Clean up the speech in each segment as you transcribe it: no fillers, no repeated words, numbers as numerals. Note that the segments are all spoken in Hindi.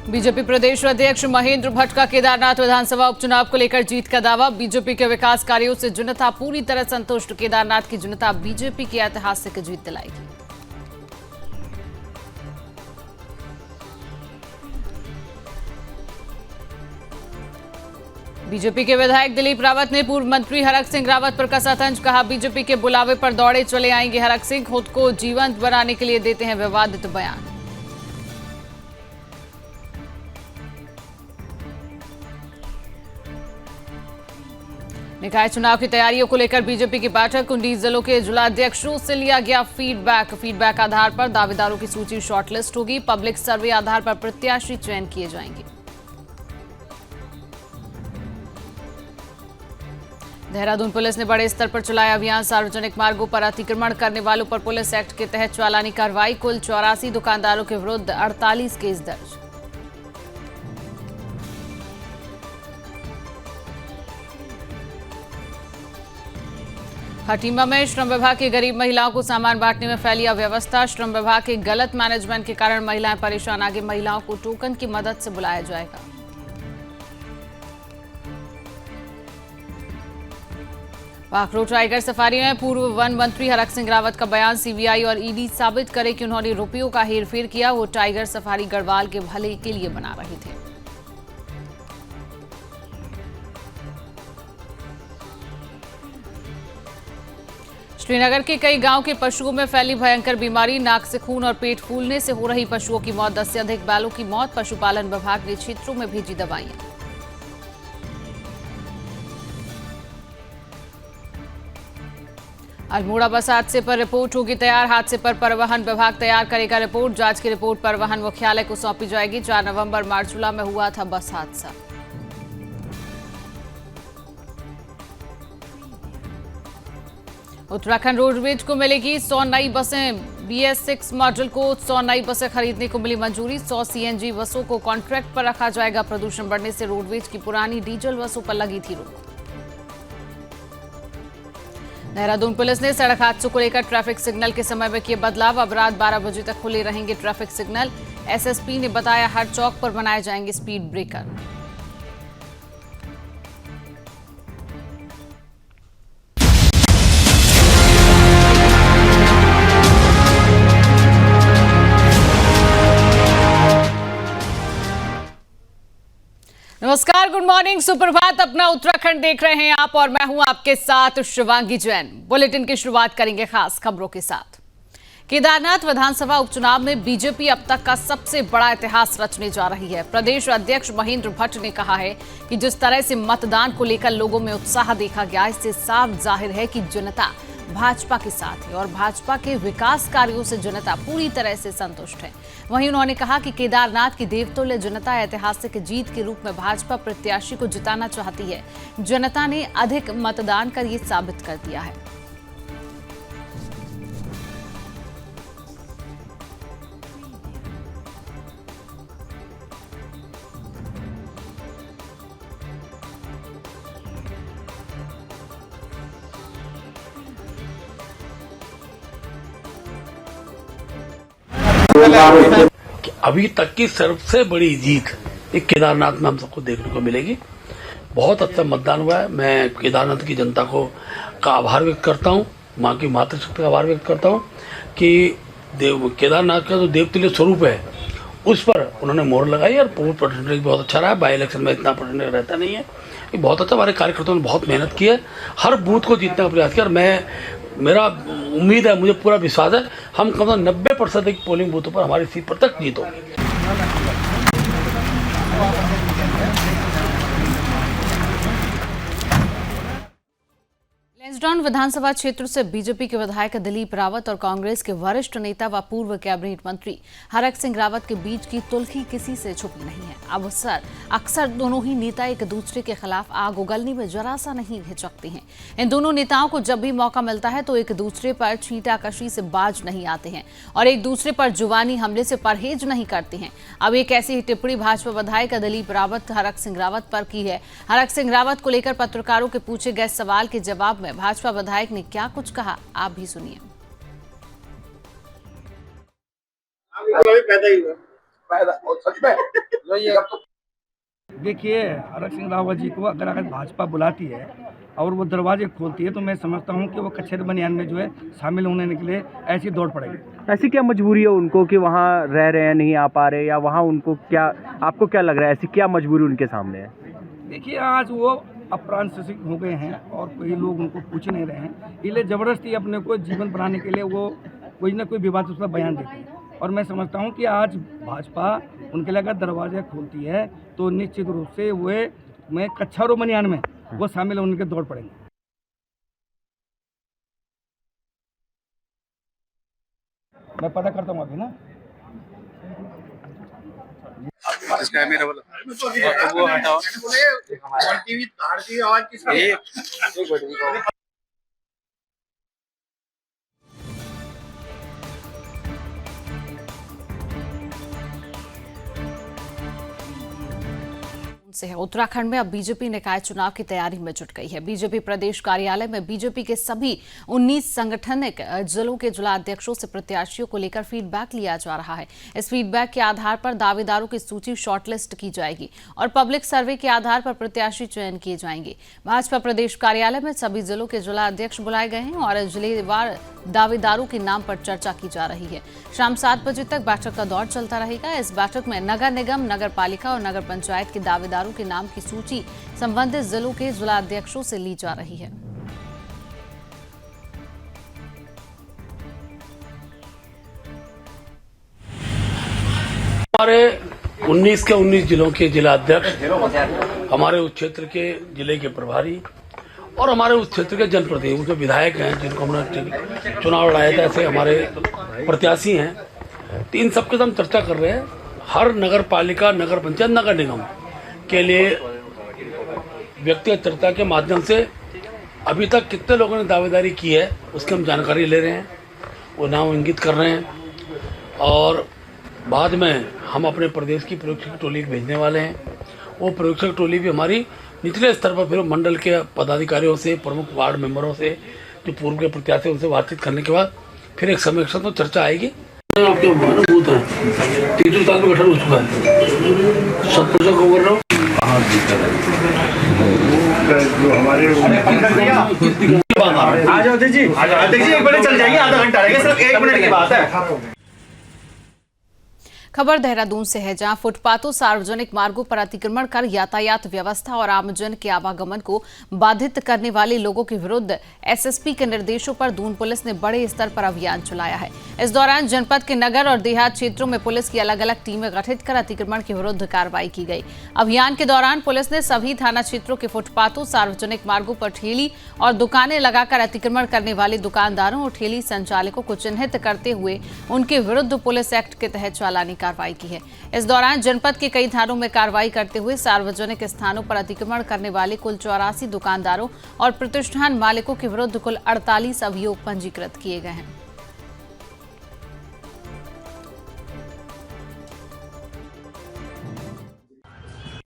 बीजेपी प्रदेश अध्यक्ष महेंद्र भट्ट का केदारनाथ विधानसभा उपचुनाव को लेकर जीत का दावा। बीजेपी के विकास कार्यों से जनता पूरी तरह संतुष्ट। केदारनाथ की जनता बीजेपी की ऐतिहासिक जीत दिलाएगी। बीजेपी के विधायक दिलीप रावत ने पूर्व मंत्री हरक सिंह रावत पर कसा तंज। कहा, बीजेपी के बुलावे पर दौड़े चले आएंगे हरक सिंह। खुद को जीवंत बनाने के लिए देते हैं विवादित बयान। निकाय चुनाव की तैयारियों को लेकर बीजेपी की बैठक। 19 जिलों के जिलाध्यक्षों से लिया गया फीडबैक आधार पर दावेदारों की सूची शॉर्टलिस्ट होगी। पब्लिक सर्वे आधार पर प्रत्याशी चयन किए जाएंगे। देहरादून पुलिस ने बड़े स्तर पर चलाया अभियान। सार्वजनिक मार्गों पर अतिक्रमण करने वालों पर पुलिस एक्ट के तहत चालानी कार्रवाई। कुल 84 दुकानदारों के विरुद्ध 48 केस दर्ज। खटीमा में श्रम विभाग की गरीब महिलाओं को सामान बांटने में फैली अव्यवस्था। श्रम विभाग के गलत मैनेजमेंट के कारण महिलाएं परेशान। आगे महिलाओं को टोकन की मदद से बुलाया जाएगा। पाखरो टाइगर सफारी में पूर्व वन मंत्री हरक सिंह रावत का बयान। सीबीआई और ईडी साबित करे कि उन्होंने रुपयों का हेरफेर किया। वो टाइगर सफारी गढ़वाल के भले के लिए बना रहे थे। श्रीनगर के कई गांव के पशुओं में फैली भयंकर बीमारी। नाक से खून और पेट फूलने से हो रही पशुओं की मौत। 10 से अधिक बैलों की मौत। पशुपालन विभाग ने क्षेत्रों में भेजी दवाइयां। अल्मोड़ा बस हादसे पर रिपोर्ट होगी तैयार। हादसे पर परिवहन विभाग तैयार करेगा रिपोर्ट। जांच की रिपोर्ट परिवहन मुख्यालय को सौंपी जाएगी। 4 नवंबर मार्चुला में हुआ था बस हादसा। उत्तराखंड रोडवेज को मिलेगी 100 नई बसें। BS6 मॉडल को 100 नई बसें खरीदने को मिली मंजूरी। 100 CNG बसों को कॉन्ट्रैक्ट पर रखा जाएगा। प्रदूषण बढ़ने से रोडवेज की पुरानी डीजल बसों पर लगी थी रोक। देहरादून पुलिस ने सड़क हादसों को लेकर ट्रैफिक सिग्नल के समय में किए बदलाव। अब रात 12 बजे तक खुले रहेंगे ट्रैफिक सिग्नल। SSP ने बताया, हर चौक पर बनाए जाएंगे स्पीड ब्रेकर। नमस्कार, गुड मॉर्निंग, सुप्रभात। अपना उत्तराखंड देख रहे हैं आप और मैं हूं आपके साथ शिवांगी जैन। बुलेटिन की शुरुआत करेंगे खास खबरों के साथ। केदारनाथ विधानसभा उपचुनाव में बीजेपी अब तक का सबसे बड़ा इतिहास रचने जा रही है। प्रदेश अध्यक्ष महेंद्र भट्ट ने कहा है कि जिस तरह से मतदान को लेकर लोगों में उत्साह देखा गया, इससे साफ जाहिर है कि जनता भाजपा के साथ है और भाजपा के विकास कार्यों से जनता पूरी तरह से संतुष्ट है। वहीं उन्होंने कहा कि केदारनाथ की देवतुल्य जनता ऐतिहासिक जीत के रूप में भाजपा प्रत्याशी को जिताना चाहती है। जनता ने अधिक मतदान कर ये साबित कर दिया है। अभी तक की सबसे बड़ी जीत एक केदारनाथ में हम सबको देखने को मिलेगी। बहुत अच्छा मतदान हुआ है। मैं केदारनाथ की जनता को का आभार व्यक्त करता हूँ, माँ की मातृशक्ति का आभार व्यक्त करता हूँ कि केदारनाथ का जो देवतुल्य स्वरूप है उस पर उन्होंने मोहर लगाई और वोट परसेंटेज बहुत अच्छा रहा है। बाई इलेक्शन में इतना परसेंटेज रहता नहीं है। ये बहुत अच्छा, हमारे कार्यकर्ताओं ने बहुत मेहनत की है, हर बूथ को जीतने का प्रयास किया। और मेरा उम्मीद है, मुझे पूरा विश्वास है, हम कम से कम 90% पोलिंग बूथों पर हमारी सीट पर तक जीत होगी। लैंसडाउन विधानसभा क्षेत्र से बीजेपी के विधायक दिलीप रावत और कांग्रेस के वरिष्ठ नेता व पूर्व कैबिनेट मंत्री हरक सिंह रावत के बीच की तुलखी किसी से छुपी नहीं है। अब अक्सर दोनों ही नेता एक दूसरे के खिलाफ आग उगलने में जरा सा नहीं हिचकते हैं। इन दोनों नेताओं को जब भी मौका मिलता है तो एक दूसरे पर छींटाकशी से बाज नहीं आते हैं और एक दूसरे पर जुबानी हमले से परहेज नहीं करते हैं। अब एक ऐसी टिप्पणी भाजपा विधायक दिलीप रावत हरक सिंह रावत पर की है। हरक सिंह रावत को लेकर पत्रकारों के पूछे गए सवाल के जवाब में भाजपा विधायक ने क्या कुछ कहा, आप भी सुनिए। और सच में जो ये अब तो देखिए, हरक सिंह रावत जी को अगर भाजपा बुलाती है और वो दरवाजे खोलती है तो मैं समझता हूँ कि वो कचहरी बनियान में जो है शामिल होने के लिए ऐसी दौड़ पड़ेगी। ऐसी क्या मजबूरी है उनको कि वहाँ रह रहे हैं, नहीं आ पा रहे, या वहाँ उनको क्या, आपको क्या लग रहा है, ऐसी क्या मजबूरी उनके सामने है? देखिए, आज वो अपराध शिक्षित हो गए हैं और कोई लोग उनको पूछ नहीं रहे हैं, इसलिए ज़बरदस्ती अपने को जीवन बनाने के लिए वो कोई ना कोई विवादास्पद बयान देते हैं। और मैं समझता हूँ कि आज भाजपा उनके लिए अगर दरवाजे खोलती है तो निश्चित रूप से वे मैं कचहरी बनियान में वो शामिल होने के दौड़ पड़ेंगे। मैं पता करता हूँ अभी ना। कैमरा वाला वो हटाओ टीवी तार की आवाज किसकी से है उत्तराखंड में अब बीजेपी निकाय चुनाव की तैयारी में जुट गई है। बीजेपी प्रदेश कार्यालय में बीजेपी के सभी 19 संगठनिक जिलों के जिलाध्यक्षों से प्रत्याशियों को लेकर फीडबैक लिया जा रहा है। इस फीडबैक के आधार पर दावेदारों की सूची शॉर्टलिस्ट की जाएगी और पब्लिक सर्वे के आधार पर प्रत्याशी चयन किए जाएंगे। भाजपा प्रदेश कार्यालय में सभी जिलों के जिलाध्यक्ष बुलाए गए हैं और जिलेवार दावेदारों के नाम पर चर्चा की जा रही है। शाम 7 बजे तक बैठक का दौर चलता रहेगा। इस बैठक में नगर निगम, नगर पालिका और नगर पंचायत के दावेदारों के नाम की सूची संबंधित जिलों के जिलाध्यक्षों से ली जा रही है। हमारे 19 के 19 जिलों के जिलाध्यक्ष, हमारे उस क्षेत्र के जिले के प्रभारी और हमारे उस क्षेत्र के जनप्रतिनिधि, उनके विधायक हैं जिनको हमने चुनाव लड़ाया था, ऐसे हमारे प्रत्याशी हैं। इन सबके साथ हम चर्चा कर रहे हैं। हर नगर पालिका, नगर पंचायत, नगर निगम के लिए व्यक्तिगत चर्चा के माध्यम से अभी तक कितने लोगों ने दावेदारी की है उसकी हम जानकारी ले रहे हैं, वो नाम इंगित कर रहे हैं और बाद में हम अपने प्रदेश की प्रयोक्षक टोली भेजने वाले हैं। वो प्रयोक्षक टोली भी हमारी निचले स्तर पर फिर मंडल के पदाधिकारियों से, प्रमुख वार्ड मेंबरों से, जो पूर्व के प्रत्याशी उनसे बातचीत करने के बाद फिर एक समीक्षा तो चर्चा आएगी। आपके बूथ है 3 साल में गठन हो चुका है, सब कुछ को बोल रहा हूँ। जो हमारे आ जाओ जी, एक मिनट चल जाएगी, आधा घंटा रहेगा, सिर्फ 1 मिनट की बात है। खबर देहरादून से है, जहां फुटपाथों, सार्वजनिक मार्गों पर अतिक्रमण कर यातायात व्यवस्था और आमजन के आवागमन को बाधित करने वाले लोगों के विरुद्ध एसएसपी के निर्देशों पर दून पुलिस ने बड़े स्तर पर अभियान चलाया है। इस दौरान जनपद के नगर और देहात क्षेत्रों में पुलिस की अलग अलग टीमें गठित कर अतिक्रमण के विरुद्ध कार्रवाई की गई। अभियान के दौरान पुलिस ने सभी थाना क्षेत्रों के फुटपाथों, सार्वजनिक मार्गों पर ठेली और दुकानें लगाकर अतिक्रमण करने वाले दुकानदारों और ठेली संचालकों को चिन्हित करते हुए उनके विरुद्ध पुलिस एक्ट के तहत चालानी कार्रवाई की है। इस दौरान जनपद के कई थानों में कार्रवाई करते हुए सार्वजनिक स्थानों पर अतिक्रमण करने वाले कुल 84 दुकानदारों और प्रतिष्ठान मालिकों के विरुद्ध कुल 48 अभियोग पंजीकृत किए गए हैं।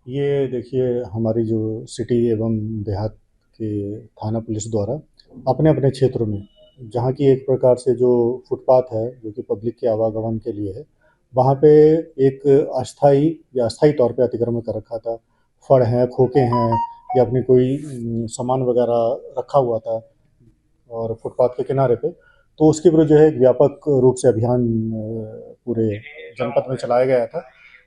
ये देखिए, हमारी जो सिटी एवं देहात के थाना पुलिस द्वारा अपने अपने क्षेत्रों में जहाँ की एक प्रकार से जो फुटपाथ है जो कि पब्लिक के आवागमन के लिए है, वहाँ पे एक अस्थायी तौर पे अतिक्रमण कर रखा था। फड़ हैं, खोखे हैं या अपनी कोई सामान वगैरह रखा हुआ था और फुटपाथ के किनारे पे, तो उसके विरुद्ध जो है एक व्यापक रूप से अभियान पूरे जनपद में चलाया गया था।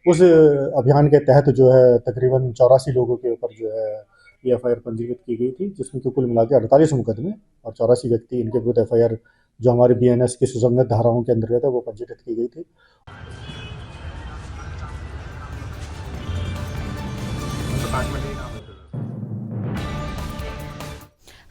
उस अभियान के तहत जो है तकरीबन 84 लोगों के ऊपर जो है एफआईआर पंजीकृत की गई थी, जिसमें कि कुल मिला के 48 मुकदमे और 84 व्यक्ति इनके विरुद्ध एफआईआर जो हमारी बीएनएस की सुसंगत धाराओं के अंतर्गत है वो पंजीकृत की गई थी।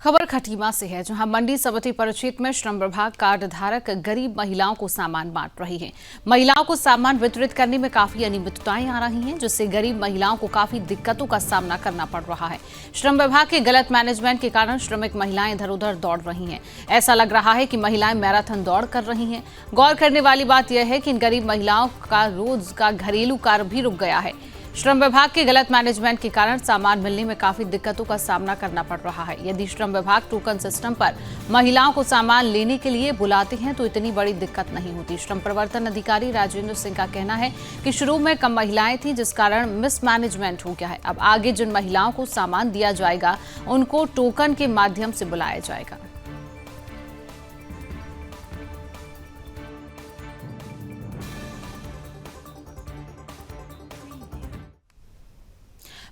खबर खटीमा से है, जहां मंडी समिति परिक्षेत्र में श्रम विभाग कार्ड धारक गरीब महिलाओं को सामान बांट रही है। महिलाओं को सामान वितरित करने में काफी अनियमितताएं आ रही हैं, जिससे गरीब महिलाओं को काफी दिक्कतों का सामना करना पड़ रहा है। श्रम विभाग के गलत मैनेजमेंट के कारण श्रमिक महिलाएं इधर उधर दौड़ रही हैं। ऐसा लग रहा है कि महिलाएं मैराथन दौड़ कर रही हैं। गौर करने वाली बात यह है कि इन गरीब महिलाओं का रोज का घरेलू कार्य भी रुक गया है। श्रम विभाग के गलत मैनेजमेंट के कारण सामान मिलने में काफी दिक्कतों का सामना करना पड़ रहा है। यदि श्रम विभाग टोकन सिस्टम पर महिलाओं को सामान लेने के लिए बुलाते हैं तो इतनी बड़ी दिक्कत नहीं होती। श्रम प्रवर्तन अधिकारी राजेंद्र सिंह का कहना है कि शुरू में कम महिलाएं थीं, जिस कारण मिसमैनेजमेंट हो गया है। अब आगे जिन महिलाओं को सामान दिया जाएगा उनको टोकन के माध्यम से बुलाया जाएगा।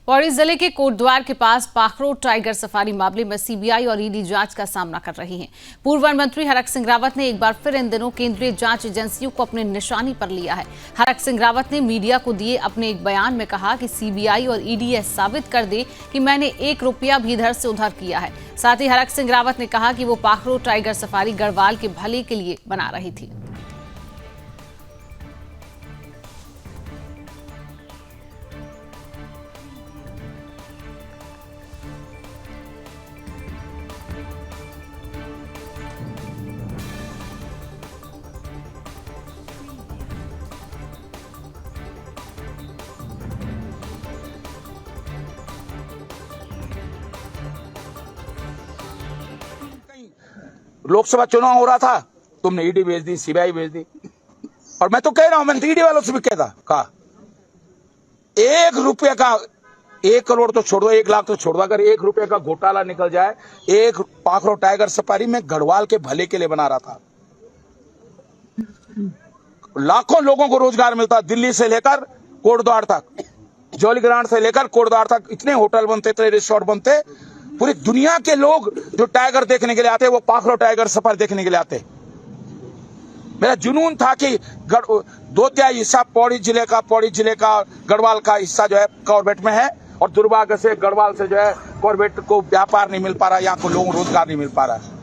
पौड़ी जिले के कोटद्वार के पास पाखरो टाइगर सफारी मामले में सीबीआई और ईडी जांच का सामना कर रही हैं। पूर्व वन मंत्री हरक सिंह रावत ने एक बार फिर इन दिनों केंद्रीय जांच एजेंसियों को अपने निशाने पर लिया है। हरक सिंह रावत ने मीडिया को दिए अपने एक बयान में कहा कि सीबीआई और ईडी यह साबित कर दे कि मैंने 1 रुपया भी इधर से उधर किया है। साथ ही हरक सिंह रावत ने कहा कि वो पाखरो टाइगर सफारी गढ़वाल के भले के लिए बना रही थी। लोकसभा चुनाव हो रहा था, तुमने ईडी भेज दी, सीबीआई भेज दी। और मैं तो कह रहा हूं, मैंने ईडी वालों से भी कहा 1 रुपये का 1 करोड़ तो छोड़ दो, 1 लाख तो छोड़ दो, अगर 1 रुपये का घोटाला निकल जाए, एक पाखरो टाइगर सफारी में गढ़वाल के भले के लिए बना रहा था। लाखों लोगों को रोजगार मिलता, दिल्ली से लेकर कोटद्वार तक, जौलीग्रांट से लेकर कोटद्वार तक इतने होटल बनते, इतने रिसोर्ट बनते। पूरी दुनिया के लोग जो टाइगर देखने के लिए आते, वो पाखरो टाइगर सफारी देखने के लिए आते। मेरा जुनून था कि 2/3 हिस्सा पौड़ी जिले का गढ़वाल का हिस्सा जो है कॉर्बेट में है, और दुर्भाग्य से गढ़वाल से जो है कॉर्बेट को व्यापार नहीं मिल पा रहा, यहाँ को लोगों को रोजगार नहीं मिल पा रहा है।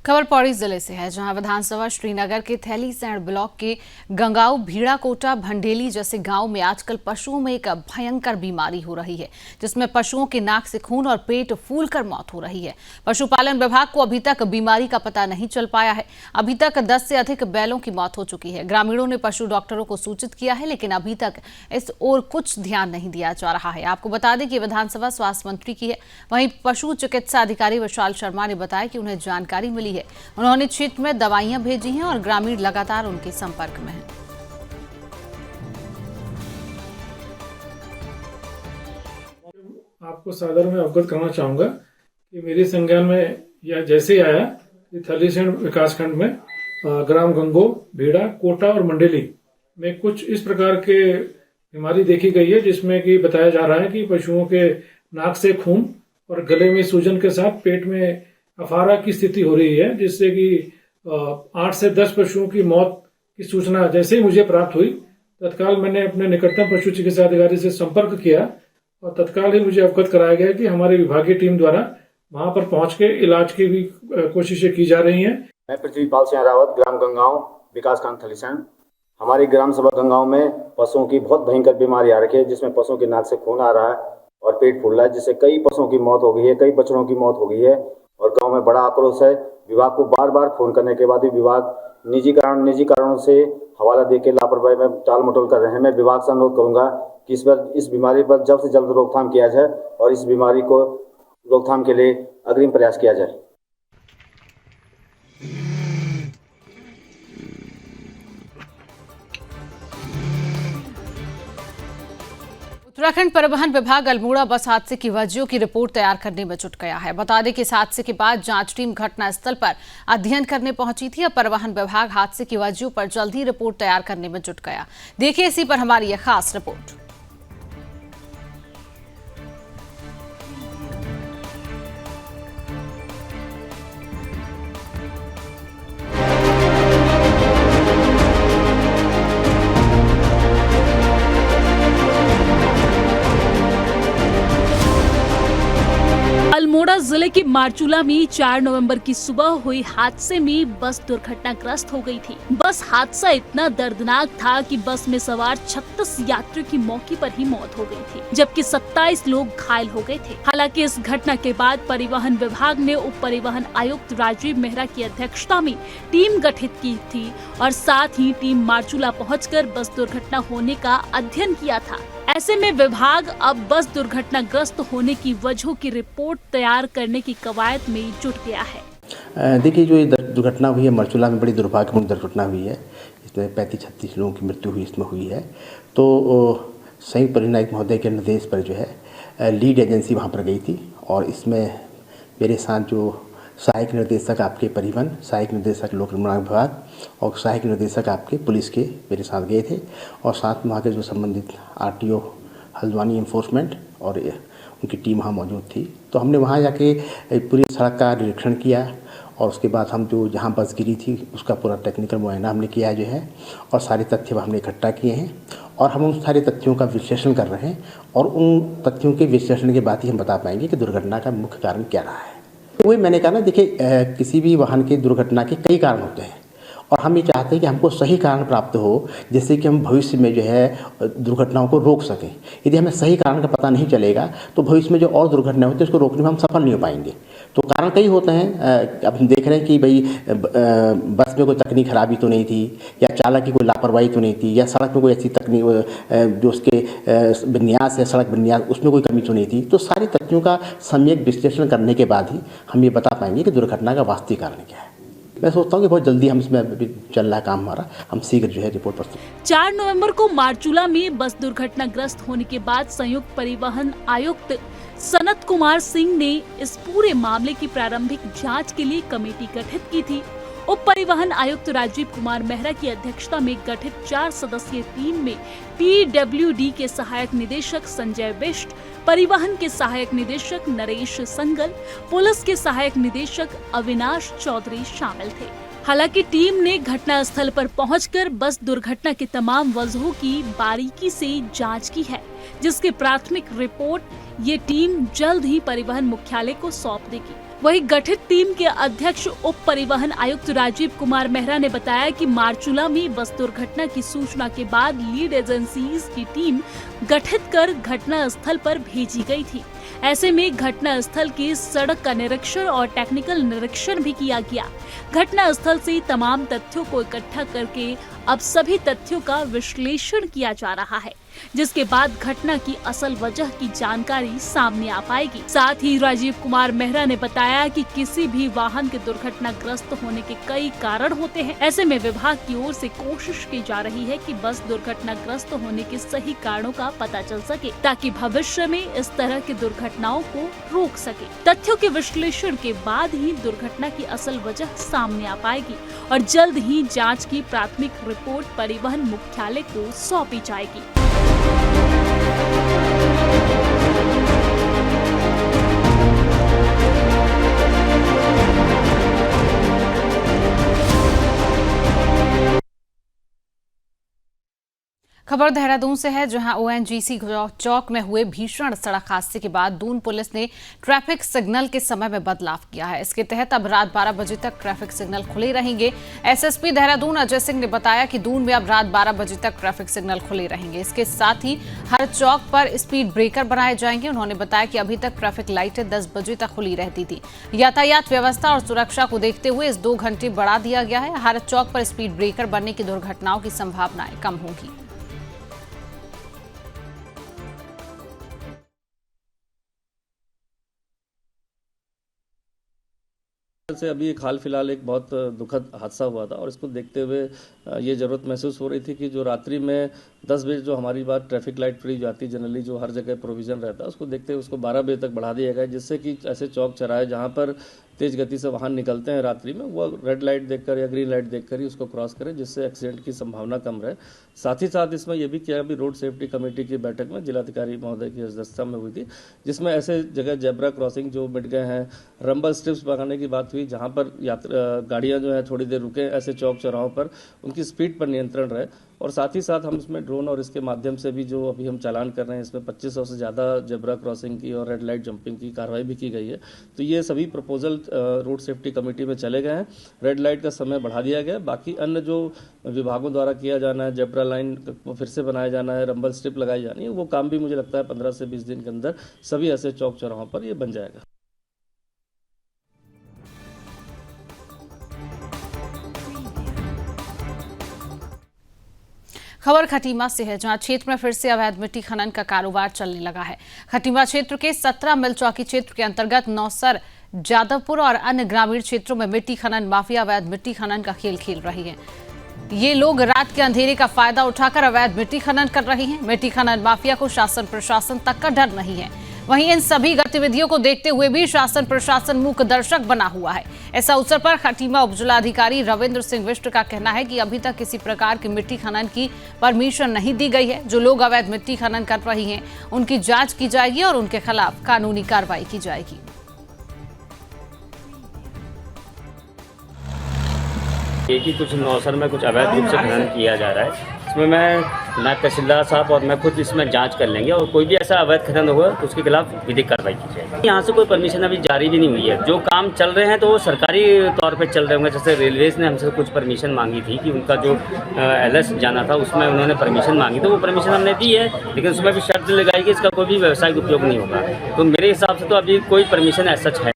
खबर पौड़ी जिले से है, जहां विधानसभा श्रीनगर के थैलीसैंण ब्लॉक के गंगाऊ, भीड़ा कोटा, भंडेली जैसे गांव में आजकल पशुओं में एक भयंकर बीमारी हो रही है, जिसमें पशुओं के नाक से खून और पेट फूलकर मौत हो रही है। पशुपालन विभाग को अभी तक बीमारी का पता नहीं चल पाया है। अभी तक 10 से अधिक बैलों की मौत हो चुकी है। ग्रामीणों ने पशु डॉक्टरों को सूचित किया है, लेकिन अभी तक इस ओर कुछ ध्यान नहीं दिया जा रहा है। आपको बता दें कि विधानसभा स्वास्थ्य मंत्री की है। वहीं पशु चिकित्सा अधिकारी विशाल शर्मा ने बताया कि उन्हें जानकारी मिली है। उन्होंने क्षेत्र में दवाइयां भेजी हैं और ग्रामीण लगातार उनके संपर्क में हैं। आपको सादर में अवगत करना चाहूंगा कि मेरे संज्ञान में यह जैसे ही आया कि थैलीसैंण विकासखंड में ग्राम गंगो, भीड़ा, कोटा और मंडेली में कुछ इस प्रकार के बीमारी देखी गई है, जिसमें कि बताया जा रहा है कि पशुओं के नाक से खून और गले में सूजन के साथ पेट में अफारा की स्थिति हो रही है, जिससे कि 8 से 10 पशुओं की मौत की सूचना जैसे ही मुझे प्राप्त हुई, तत्काल मैंने अपने निकटतम पशु चिकित्सा अधिकारी से संपर्क किया और तत्काल ही मुझे अवगत कराया गया कि हमारी विभागीय टीम द्वारा वहां पर पहुंच के इलाज की भी कोशिशें की जा रही हैं। मैं पृथ्वीपाल सिंह रावत, ग्राम गंगाओं, विकासखंड थैलीसैंण। हमारी ग्राम सभा गंगाओं में पशुओं की बहुत भयंकर बीमारी आ रखी है, जिसमें पशुओं के नाक से खून आ रहा है और पेट फूल रहा है, जिससे कई पशुओं की मौत हो गई है, कई बछड़ों की मौत हो गई है और गांव में बड़ा आक्रोश है। विभाग को बार बार फोन करने के बाद भी विभाग निजी कारणों से हवाला देकर लापरवाही में टाल मटोल कर रहे हैं। मैं विभाग से अनुरोध करूंगा कि इस बीमारी पर जल्द से जल्द रोकथाम किया जाए और इस बीमारी को रोकथाम के लिए अग्रिम प्रयास किया जाए। उत्तराखंड परिवहन विभाग अल्मोड़ा बस हादसे की वजहों की रिपोर्ट तैयार करने में जुट गया है। बता दें कि इस हादसे के बाद जांच टीम घटनास्थल पर अध्ययन करने पहुंची थी। अब परिवहन विभाग हादसे की वजहों पर जल्द ही रिपोर्ट तैयार करने में जुट गया। देखिए इसी पर हमारी यह खास रिपोर्ट। अल्मोड़ा जिले है कि मारचूला में 4 नवंबर की सुबह हुई हादसे में बस दुर्घटनाग्रस्त हो गई थी। बस हादसा इतना दर्दनाक था कि बस में सवार 36 यात्रियों की मौके पर ही मौत हो गई थी, जबकि 27 लोग घायल हो गए थे। हालांकि इस घटना के बाद परिवहन विभाग ने उप परिवहन आयुक्त राजीव मेहरा की अध्यक्षता में टीम गठित की थी और साथ ही टीम मारचूला पहुंचकर बस दुर्घटना होने का अध्ययन किया था। ऐसे में विभाग अब बस दुर्घटनाग्रस्त होने की वजहों की रिपोर्ट तैयार करने की कवायद में जुट गया है। देखिए, जो ये दुर्घटना हुई है मारचूला में, बड़ी दुर्भाग्यपूर्ण दुर्घटना हुई है। इसमें 35-36 लोगों की मृत्यु इसमें हुई है। तो संयुक्त परिवहन आयुक्त महोदय के निर्देश पर जो है लीड एजेंसी वहाँ पर गई थी और इसमें मेरे साथ जो सहायक निर्देशक आपके परिवहन, सहायक निर्देशक लोक निर्माण विभाग और सहायक निर्देशक आपके पुलिस के मेरे साथ गए थे और साथ में वहाँ के जो संबंधित आरटीओ हल्द्वानी एनफोर्समेंट और उनकी टीम वहाँ मौजूद थी। तो हमने वहाँ जाके पूरी सड़क का निरीक्षण किया और उसके बाद हम जो जहाँ बस गिरी थी उसका पूरा टेक्निकल मुआयना हमने किया जो है और सारे तथ्य हमने इकट्ठा किए हैं और हम उन सारे तथ्यों का विश्लेषण कर रहे हैं और उन तथ्यों के विश्लेषण के बाद ही हम बता पाएंगे कि दुर्घटना का मुख्य कारण क्या रहा है। वही मैंने कहा ना, देखिए किसी भी वाहन की दुर्घटना के कई कारण होते हैं और हम ये चाहते हैं कि हमको सही कारण प्राप्त हो, जिससे कि हम भविष्य में जो है दुर्घटनाओं को रोक सकें। यदि हमें सही कारण का पता नहीं चलेगा तो भविष्य में जो और दुर्घटना होती है उसको रोकने में हम सफल नहीं हो पाएंगे। तो कारण कई होते हैं। अब हम देख रहे हैं कि भाई बस में कोई तकनीक खराबी तो नहीं थी या चालक की कोई लापरवाही तो नहीं थी या सड़क में कोई ऐसी तकनीक जो उसके विन्यास है, सड़क विन्यास, उसमें कोई कमी तो नहीं थी। तो सारे तथ्यों का सम्यक विश्लेषण करने के बाद ही हम ये बता पाएंगे कि दुर्घटना का वास्तविक कारण क्या है। मैं सोचता हूँ कि बहुत जल्दी हम इसमें अभी चल रहा है काम हमारा, हम शीघ्र जो है रिपोर्ट प्रस्तुत। 4 नवंबर को मारचूला में बस दुर्घटनाग्रस्त होने के बाद संयुक्त परिवहन आयुक्त सनत कुमार सिंह ने इस पूरे मामले की प्रारंभिक जांच के लिए कमेटी गठित की थी। उप परिवहन आयुक्त राजीव कुमार मेहरा की अध्यक्षता में गठित 4 सदस्यीय टीम में पीडब्ल्यूडी के सहायक निदेशक संजय बिष्ट, परिवहन के सहायक निदेशक नरेश संगल, पुलिस के सहायक निदेशक अविनाश चौधरी शामिल थे। हालांकि टीम ने घटना स्थल पर पहुंचकर बस दुर्घटना के तमाम वजहों की बारीकी से जांच की है, जिसकी प्राथमिक रिपोर्ट ये टीम जल्द ही परिवहन मुख्यालय को सौंप देगी। वहीं गठित टीम के अध्यक्ष उप परिवहन आयुक्त राजीव कुमार मेहरा ने बताया कि मारचूला में बस दुर्घटना की सूचना के बाद लीड एजेंसीज की टीम गठित कर घटना स्थल पर भेजी गई थी। ऐसे में घटना स्थल की सड़क का निरीक्षण और टेक्निकल निरीक्षण भी किया गया। घटना स्थल से तमाम तथ्यों को इकट्ठा करके अब सभी तथ्यों का विश्लेषण किया जा रहा है, जिसके बाद घटना की असल वजह की जानकारी सामने आ पाएगी। साथ ही राजीव कुमार मेहरा ने बताया कि किसी भी वाहन के दुर्घटनाग्रस्त होने के कई कारण होते हैं। ऐसे में विभाग की ओर से कोशिश की जा रही है कि बस दुर्घटनाग्रस्त होने के सही कारणों का पता चल सके, ताकि भविष्य में इस तरह की दुर्घटनाओं को रोक सके। तथ्यों के विश्लेषण के बाद ही दुर्घटना की असल वजह सामने आ पाएगी और जल्द ही जाँच की प्राथमिक रिपोर्ट परिवहन मुख्यालय को सौंपी जाएगी। खबर देहरादून से है, जहां ओएनजीसी चौक में हुए भीषण सड़क हादसे के बाद दून पुलिस ने ट्रैफिक सिग्नल के समय में बदलाव किया है। इसके तहत अब रात 12 बजे तक ट्रैफिक सिग्नल खुले रहेंगे। एसएसपी देहरादून अजय सिंह ने बताया कि दून में अब रात 12 बजे तक ट्रैफिक सिग्नल खुले रहेंगे। इसके साथ ही हर चौक पर स्पीड ब्रेकर बनाए जाएंगे। उन्होंने बताया कि अभी तक ट्रैफिक लाइटें 10 बजे तक खुली रहती थी। यातायात व्यवस्था और सुरक्षा को देखते हुए इस 2 घंटे बढ़ा दिया गया है। हर चौक पर स्पीड ब्रेकर बनने की दुर्घटनाओं की संभावनाएं कम होंगी। से अभी एक हाल फिलहाल एक बहुत दुखद हादसा हुआ था और इसको देखते हुए ये ज़रूरत महसूस हो रही थी कि जो रात्रि में 10 बजे जो हमारी बात ट्रैफिक लाइट फ्री जाती है, जनरली जो हर जगह प्रोविज़न रहता है, उसको देखते हुए उसको 12 बजे तक बढ़ा दिया गया, जिससे कि ऐसे चौक चौराहे जहाँ पर तेज़ गति से वाहन निकलते हैं रात्रि में, वो रेड लाइट देखकर या ग्रीन लाइट देखकर ही उसको क्रॉस करें, जिससे एक्सीडेंट की संभावना कम रहे। साथ ही साथ इसमें यह भी किया अभी रोड सेफ्टी कमेटी की बैठक में जिलाधिकारी महोदय की अध्यक्षता में हुई थी, जिसमें ऐसे जगह जेब्रा क्रॉसिंग जो मिट गए हैं, रंबल स्ट्रिप्स लगाने की बात हुई, जहाँ पर गाड़ियाँ जो है थोड़ी देर रुकें, ऐसे चौक चौराहों पर उनकी स्पीड पर नियंत्रण रहे। और साथ ही साथ हम इसमें ड्रोन और इसके माध्यम से भी जो अभी हम चालान कर रहे हैं, इसमें 2500 से ज़्यादा जेब्रा क्रॉसिंग की और रेड लाइट जंपिंग की कार्रवाई भी की गई है। तो ये सभी प्रपोजल रोड सेफ्टी कमेटी में चले गए हैं। रेड लाइट का समय बढ़ा दिया गया। बाकी अन्य जो विभागों द्वारा किया जाना है, जेब्रा लाइन को फिर से बनाया जाना है, रंबल स्ट्रिप लगाई जानी है, वो काम भी मुझे लगता है 15 से 20 दिन के अंदर सभी ऐसे चौक चौराहों पर ये बन जाएगा। खबर खटीमा से है, जहां क्षेत्र में फिर से अवैध मिट्टी खनन का कारोबार चलने लगा है। खटीमा क्षेत्र के 17 मिल चौकी क्षेत्र के अंतर्गत नौसर, जादवपुर और अन्य ग्रामीण क्षेत्रों में मिट्टी खनन माफिया अवैध मिट्टी खनन का खेल खेल रही है। ये लोग रात के अंधेरे का फायदा उठाकर अवैध मिट्टी खनन कर रहे हैं। मिट्टी खनन माफिया को शासन प्रशासन तक का डर नहीं है। वहीं इन सभी गतिविधियों को देखते हुए भी शासन प्रशासन मूक दर्शक बना हुआ है। इस अवसर पर खटीमा उपजिलाधिकारी रविंद्र सिंह बिष्ट का कहना है कि अभी तक किसी प्रकार की मिट्टी खनन की परमिशन नहीं दी गई है। जो लोग अवैध मिट्टी खनन कर रही हैं, उनकी जांच की जाएगी और उनके खिलाफ कानूनी कार्रवाई की जाएगी। एक ही कुछ नौसर में कुछ अवैध रूप से खनन किया जा रहा है। इसमें मैं नायब तहसीलदार साहब और मैं खुद इसमें जांच कर लेंगे और कोई भी ऐसा अवैध खनन होगा तो उसके खिलाफ विधिक कार्रवाई की जाएगी। यहाँ से कोई परमिशन अभी जारी भी नहीं हुई है। जो काम चल रहे हैं तो वो सरकारी तौर पे चल रहे होंगे। जैसे रेलवेज ने हमसे कुछ परमिशन मांगी थी कि उनका जो LS जाना था उसमें उन्होंने परमिशन मांगी, तो वो परमिशन हमने दी है, लेकिन उसमें भी शर्त लगाई कि इसका कोई भी व्यावसायिक उपयोग नहीं होगा। तो मेरे हिसाब से तो अभी कोई परमिशन ऐसा है।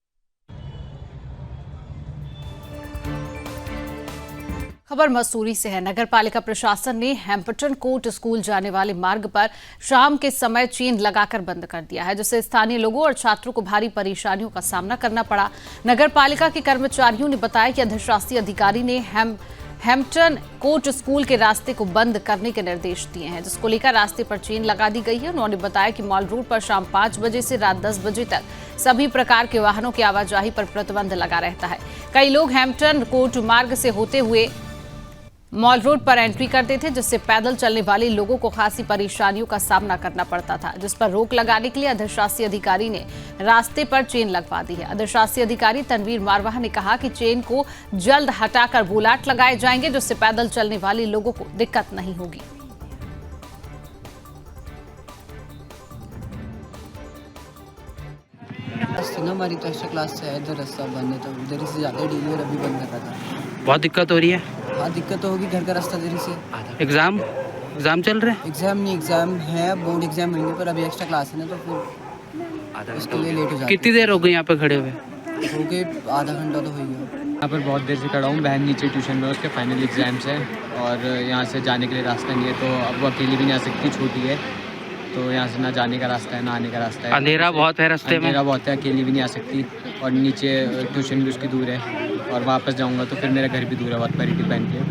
खबर मसूरी से है। नगर पालिका प्रशासन ने हैम्पटन कोर्ट स्कूल जाने वाले मार्ग पर शाम के समय चेन लगाकर बंद कर दिया है, जिससे स्थानीय लोगों और छात्रों को भारी परेशानियों का सामना करना पड़ा। नगर पालिका के कर्मचारियों ने बताया कि अधिशासी अधिकारी ने हैम्पटन कोर्ट स्कूल के रास्ते को बंद करने के निर्देश दिए हैं, जिसको लेकर रास्ते पर चेन लगा दी गई है। उन्होंने बताया कि मॉल रोड पर शाम 5 बजे से रात 10 बजे तक सभी प्रकार के वाहनों की आवाजाही पर प्रतिबंध लगा रहता है। कई लोग हैम्पटन कोर्ट मार्ग से होते हुए मॉल रोड पर एंट्री करते थे, जिससे पैदल चलने वाले लोगों को खासी परेशानियों का सामना करना पड़ता था, जिस पर रोक लगाने के लिए अधिशासी अधिकारी ने रास्ते पर चेन लगवा दी है। अधिशासी अधिकारी तनवीर मारवाह ने कहा कि चेन को जल्द हटाकर बोलाट लगाए जाएंगे, जिससे पैदल चलने वाले लोगों को दिक्कत नहीं होगी। हमारी तो एक्स्ट्रा क्लास से इधर रास्ता बंद है, तो उधर से जाते डेली और अभी बंद कर रहा था। बहुत दिक्कत हो रही है। हाँ, दिक्कत तो होगी, घर का रास्ता देरी से। एग्जाम चल रहे हैं? एग्जाम नहीं, एग्जाम है, बोर्ड एग्जाम होंगे, पर अभी एक्स्ट्रा क्लास है ना, तो फिर उसके लिए लेट हो जाता है। कितनी देर हो गई यहाँ पे खड़े हुए? हो गए आधा घंटा तो हो गया। यहाँ पर बहुत देर से खड़ा हूँ। बहन नीचे ट्यूशन में, उसके फाइनल एग्जाम्स हैं और यहाँ से जाने के लिए रास्ता नहीं है, तो अब वो अकेली भी नहीं आ सकती, छोटी है, तो यहाँ से ना जाने का रास्ता है ना आने का रास्ता है। अंधेरा बहुत है रास्ते में। अंधेरा बहुत है, अकेली भी नहीं आ सकती, और नीचे ट्यूशन भी उसकी दूर है, और वापस जाऊँगा तो फिर मेरा घर भी दूर है बहुत, परिधि पहन के।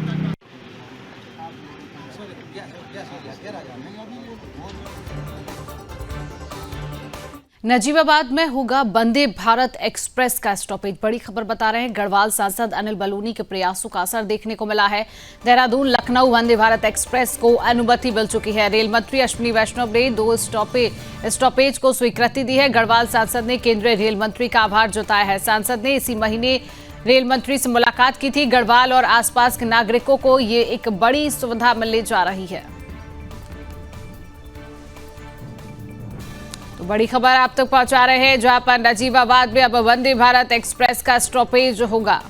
नजीबाबाद में होगा वंदे भारत एक्सप्रेस का स्टॉपेज। बड़ी खबर बता रहे हैं, गढ़वाल सांसद अनिल बलूनी के प्रयासों का असर देखने को मिला है। देहरादून लखनऊ वंदे भारत एक्सप्रेस को अनुमति मिल चुकी है। रेल मंत्री अश्विनी वैष्णव ने 2 स्टॉपेज को स्वीकृति दी है। गढ़वाल सांसद ने केंद्रीय रेल मंत्री का आभार जताया है। सांसद ने इसी महीने रेल मंत्री से मुलाकात की थी। गढ़वाल और आसपास के नागरिकों को ये एक बड़ी सुविधा मिलने जा रही है। तो बड़ी खबर आप तक पहुंचा रहे हैं, जहां पर नजीबाबाद में अब वंदे भारत एक्सप्रेस का स्टॉपेज होगा।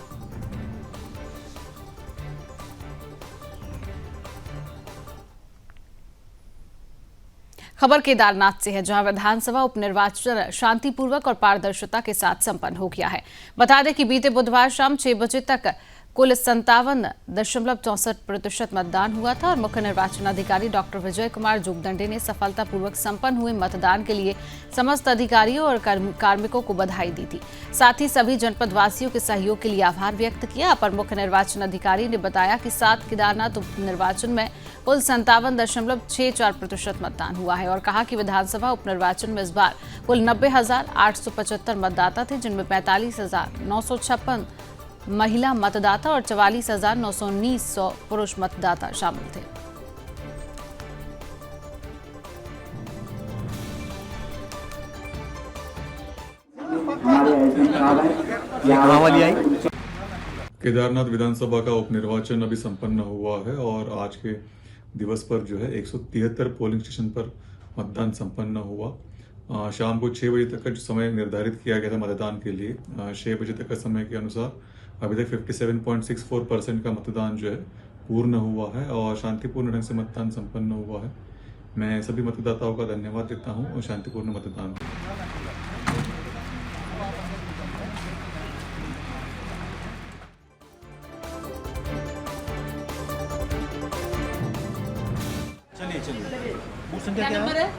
खबर केदारनाथ से है, जहां विधानसभा उपनिर्वाचन शांतिपूर्वक और पारदर्शिता के साथ संपन्न हो गया है। बता दें कि बीते बुधवार शाम 6 बजे तक कुल 57.64% मतदान हुआ था और मुख्य निर्वाचन अधिकारी डॉक्टर विजय कुमार जोगदंडे ने सफलतापूर्वक संपन्न हुए मतदान के लिए समस्त अधिकारियों और कार्मिकों को बधाई दी थी। साथ ही सभी जनपद वासियों के सहयोग के लिए आभार व्यक्त किया। अपर मुख्य निर्वाचन अधिकारी ने बताया कि 7 केदारनाथ उपनिर्वाचन में कुल 57.64% मतदान हुआ है और कहा कि विधानसभा उपनिर्वाचन में इस बार कुल 90,875 मतदाता थे, जिनमें 45,956 महिला मतदाता और 44,919 पुरुष मतदाता शामिल थे। केदारनाथ विधानसभा का उपनिर्वाचन अभी संपन्न हुआ है और आज के दिवस पर जो है 173 पोलिंग स्टेशन पर मतदान संपन्न हुआ। शाम को 6 बजे तक का जो समय निर्धारित किया गया था मतदान के लिए, 6 बजे तक का समय के अनुसार अभी तक 57.64% का मतदान जो है पूर्ण हुआ है और शांतिपूर्ण ढंग से मतदान संपन्न हुआ है। मैं सभी मतदाताओं का धन्यवाद देता हूं और शांतिपूर्ण मतदान। चलिए बूथ संख्या क्या है?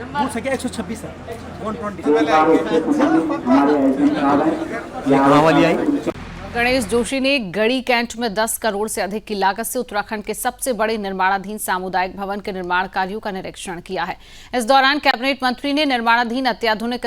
बूथ संख्या 126 है। 120 गणेश जोशी ने गढ़ी कैंट में 10 करोड़ से अधिक की लागत से उत्तराखंड के सबसे बड़े निर्माणाधीन सामुदायिक भवन के निर्माण कार्यों का निरीक्षण किया है। इस दौरान कैबिनेट मंत्री ने निर्माणाधीन अत्याधुनिक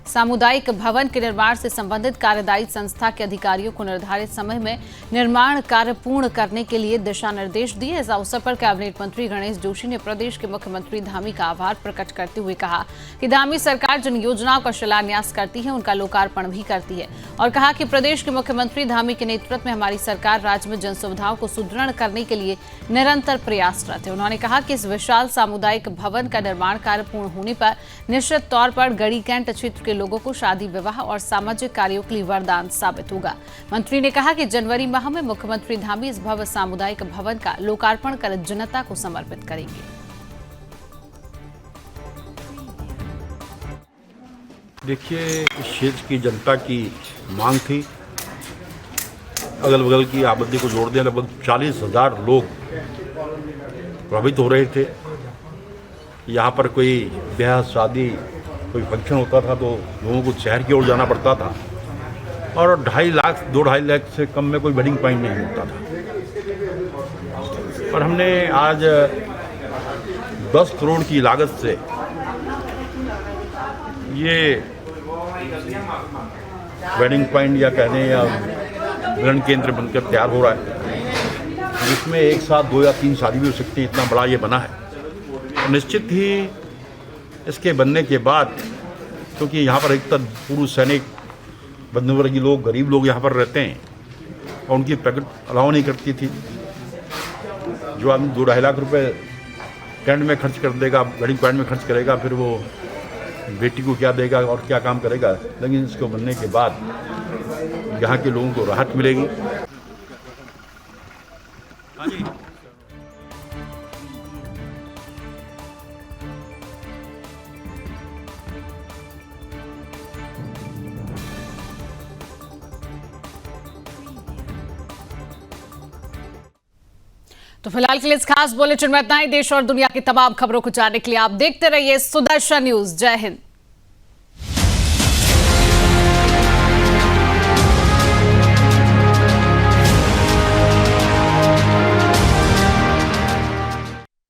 सामुदायिक भवन के निर्माण से संबंधित कार्यदायी संस्था के अधिकारियों को निर्धारित समय में निर्माण कार्य पूर्ण करने के लिए दिशा निर्देश दिए। इस अवसर पर कैबिनेट मंत्री गणेश जोशी ने प्रदेश के मुख्यमंत्री धामी का आभार प्रकट करते हुए कहा कि धामी सरकार जिन योजनाओं का शिलान्यास करती है उनका लोकार्पण भी करती है और कहा कि प्रदेश के मुख्यमंत्री धामी के नेतृत्व में हमारी सरकार राज्य में जन सुविधाओं को सुदृढ़ करने के लिए निरंतर प्रयासरत है। उन्होंने कहा कि इस विशाल सामुदायिक भवन का निर्माण कार्य पूर्ण होने पर निश्चित तौर पर गढ़ी कैंट क्षेत्र के लोगों को शादी विवाह और सामाजिक कार्यों के लिए वरदान साबित होगा। मंत्री ने कहा कि जनवरी माह में मुख्यमंत्री धामी इस भव्य सामुदायिक भवन का लोकार्पण कर जनता को समर्पित करेंगे। देखिए, इस क्षेत्र की जनता की मांग थी, अगल बगल की आबादी को जोड़ दें लगभग 40,000 लोग प्रभावित हो रहे थे। यहाँ पर कोई ब्याह शादी कोई फंक्शन होता था तो लोगों को शहर की ओर जाना पड़ता था और 2.5 लाख से कम में कोई वेडिंग पॉइंट नहीं होता था। और हमने आज 10 करोड़ की लागत से ये वेडिंग पॉइंट या कहने या मिलन केंद्र बनकर तैयार हो रहा है, जिसमें एक साथ 2 या 3 शादी भी हो सकती है, इतना बड़ा ये बना है। और निश्चित ही इसके बनने के बाद, क्योंकि यहाँ पर एक तो पूर्व सैनिक बंधुवर्गीय लोग, गरीब लोग यहाँ पर रहते हैं और उनकी पैकेट अलाउ नहीं करती थी। जो आदमी 2-2.5 लाख रुपए टेंट में खर्च कर देगा, वेडिंग पॉइंट में खर्च करेगा, फिर वो बेटी को क्या देगा और क्या काम करेगा। लेकिन इसको बनने के बाद यहाँ के लोगों को राहत मिलेगी। तो फिलहाल के लिए इस खास बुलेटिन में इतना ही। देश और दुनिया की तमाम खबरों को जानने के लिए आप देखते रहिए सुदर्शन न्यूज। जय हिंद।